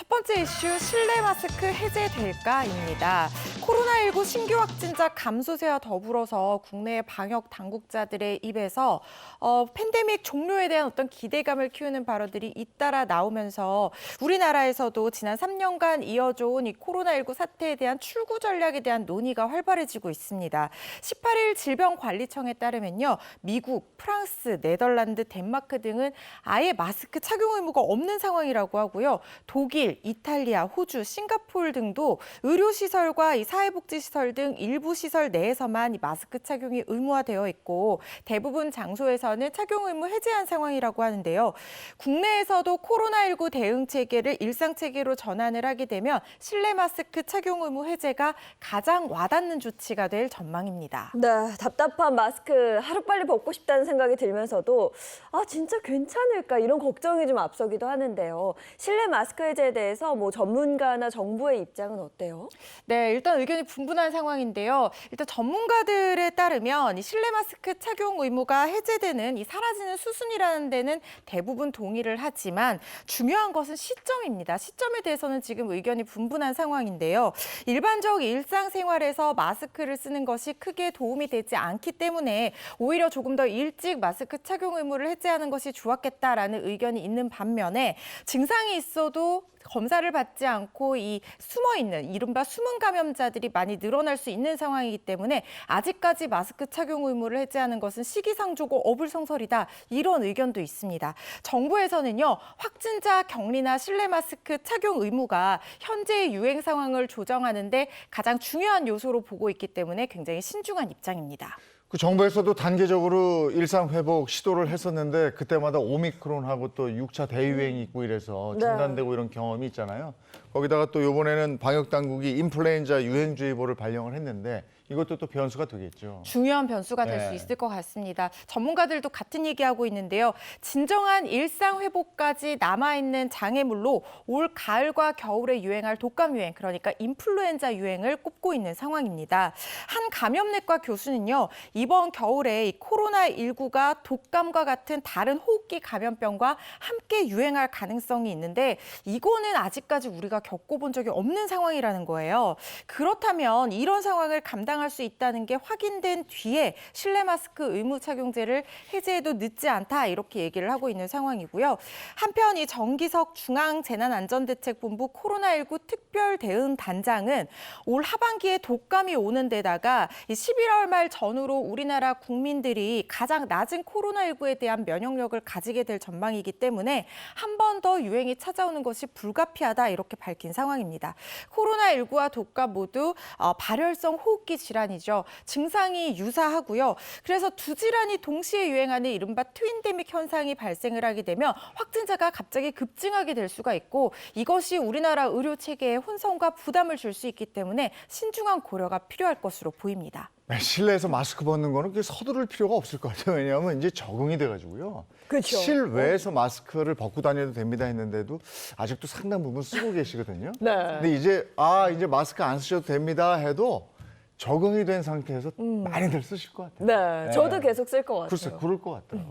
첫 번째 이슈, 실내 마스크 해제될까입니다. 코로나19 신규 확진자 감소세와 더불어서 국내 방역 당국자들의 입에서 팬데믹 종료에 대한 어떤 기대감을 키우는 발언들이 잇따라 나오면서 우리나라에서도 지난 3년간 이어져온 이 코로나19 사태에 대한 출구 전략에 대한 논의가 활발해지고 있습니다. 18일 질병관리청에 따르면요, 미국, 프랑스, 네덜란드, 덴마크 등은 아예 마스크 착용 의무가 없는 상황이라고 하고요. 독일, 이탈리아, 호주, 싱가포르 등도 의료시설과 이 사회복지시설 등 일부 시설 내에서만 이 마스크 착용이 의무화되어 있고 대부분 장소에서는 착용 의무 해제한 상황이라고 하는데요. 국내에서도 코로나19 대응 체계를 일상 체계로 전환을 하게 되면 실내 마스크 착용 의무 해제가 가장 와닿는 조치가 될 전망입니다. 네, 답답한 마스크 하루빨리 벗고 싶다는 생각이 들면서도 진짜 괜찮을까 이런 걱정이 좀 앞서기도 하는데요. 실내 마스크 해제에 대해서 전문가나 정부의 입장은 어때요? 네, 일단 의견이 분분한 상황인데요. 일단 전문가들에 따르면 이 실내 마스크 착용 의무가 해제되는 이 사라지는 수순이라는 데는 대부분 동의를 하지만 중요한 것은 시점입니다. 시점에 대해서는 지금 의견이 분분한 상황인데요. 일반적 일상생활에서 마스크를 쓰는 것이 크게 도움이 되지 않기 때문에 오히려 조금 더 일찍 마스크 착용 의무를 해제하는 것이 좋았겠다라는 의견이 있는 반면에 증상이 있어도 검사를 받지 않고 이 숨어있는 이른바 숨은 감염자들이 많이 늘어날 수 있는 상황이기 때문에 아직까지 마스크 착용 의무를 해제하는 것은 시기상조고 어불성설이다. 이런 의견도 있습니다. 정부에서는요, 확진자 격리나 실내 마스크 착용 의무가 현재의 유행 상황을 조정하는 데 가장 중요한 요소로 보고 있기 때문에 굉장히 신중한 입장입니다. 그 정부에서도 단계적으로 일상 회복 시도를 했었는데 그때마다 오미크론하고 또 6차 대유행이 있고 이래서 중단되고 이런 경험이 있잖아요. 거기다가 또 이번에는 방역 당국이 인플루엔자 유행주의보를 발령을 했는데 이것도 또 변수가 되겠죠. 중요한 변수가 될 수 있을 것 같습니다. 전문가들도 같은 얘기하고 있는데요. 진정한 일상 회복까지 남아있는 장애물로 올 가을과 겨울에 유행할 독감 유행, 그러니까 인플루엔자 유행을 꼽고 있는 상황입니다. 한 감염내과 교수는요, 이번 겨울에 이 코로나19가 독감과 같은 다른 호흡기 감염병과 함께 유행할 가능성이 있는데 이거는 아직까지 우리가 겪어본 적이 없는 상황이라는 거예요. 그렇다면 이런 상황을 감당할 수 있다는 게 확인된 뒤에 실내 마스크 의무 착용제를 해제해도 늦지 않다 이렇게 얘기를 하고 있는 상황이고요. 한편 이 정기석 중앙재난안전대책본부 코로나19 특별대응단장은 올 하반기에 독감이 오는 데다가 11월 말 전후로 우리나라 국민들이 가장 낮은 코로나19에 대한 면역력을 가지게 될 전망이기 때문에 한 번 더 유행이 찾아오는 것이 불가피하다 이렇게 밝힌 상황입니다. 코로나19와 독감 모두 발열성 호흡기 질환이죠. 증상이 유사하고요. 그래서 두 질환이 동시에 유행하는 이른바 트윈데믹 현상이 발생을 하게 되면 확진자가 갑자기 급증하게 될 수가 있고 이것이 우리나라 의료 체계에 혼선과 부담을 줄 수 있기 때문에 신중한 고려가 필요할 것으로 보입니다. 실내에서 마스크 벗는 거는 그렇게 서두를 필요가 없을 것 같아요. 왜냐하면 이제 적응이 돼가지고요. 그렇죠. 실외에서 마스크를 벗고 다녀도 됩니다 했는데도 아직도 상당 부분 쓰고 계시거든요. 네. 근데 이제 마스크 안 쓰셔도 됩니다 해도 적응이 된 상태에서 많이들 쓰실 것 같아요. 네, 저도 계속 쓸 것 같아요. 글쎄, 그럴 것 같아요.